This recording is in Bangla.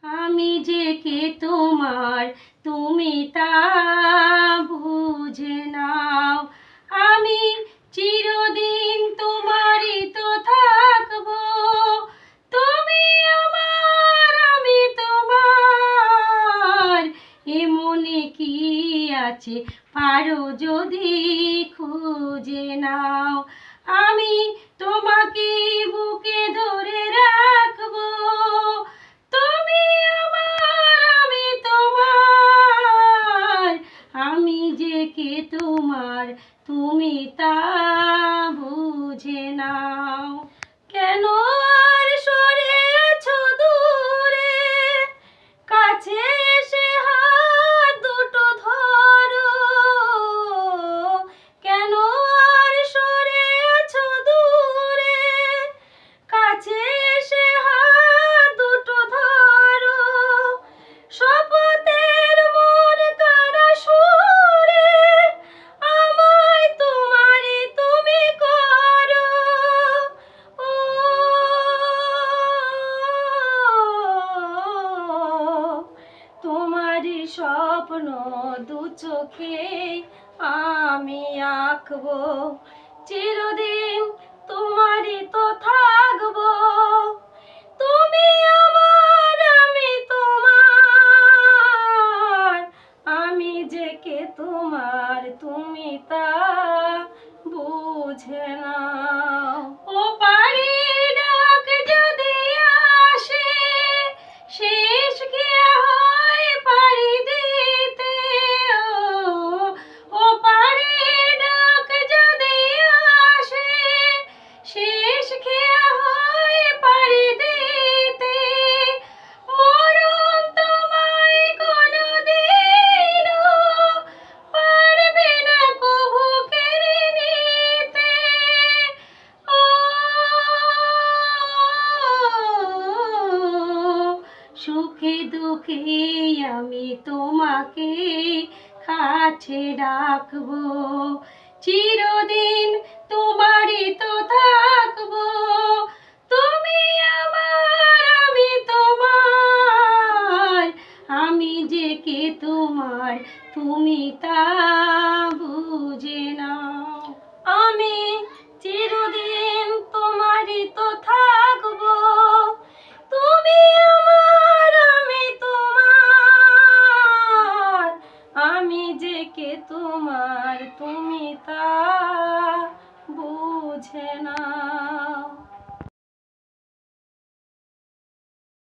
আমি যে কে তোমার তুমি তা বুঝে নাও। আমি চিরদিন তোমারই তো থাকবো। তুমি আমার, আমি তোমার, এ মনে কি আছে পারো যদি খুঁজে নাও। আমি তোমাকে বুকে ধরে রাখবো। তুমি আমার, আমি তোমার, আমি যে কে তোমার তুমি তা বুঝে নাও। কেন আর সরে আছো দূরে, কাছে এসে হাত দুটো ধরো। কেন আর সরে আছো দূরে, কাছে এসে হাত দুটো ধরো। শপথের মন কারা সুরে আমায় তোমারই তুমি করো। ও তোমারই স্বপ্ন দু চোখে আমি আঁকবো। চিরদিন তোমারই তো থাকবো। তুমি আমার, আমি তোমার, আমি যে কে তোমার তুমি তা বুঝে নাও। ও পারির ডাক যদি আসে, শেষ গিয়া হয় পারি দিতে। ও পারির ডাক যদি আসে, শেষ খেয়া হয় পারি দিতে। মরণ তোমায় কোনোদিনও পারবে না কভু কেড়ে নিতে। ও সুখে দুঃখে আমি তোমাকে কাছে রাখবো। চিরদিন তোমারই তো থাকবো। তুমি আমার, আমি তোমার, আমি যে কে তোমার তুমি তা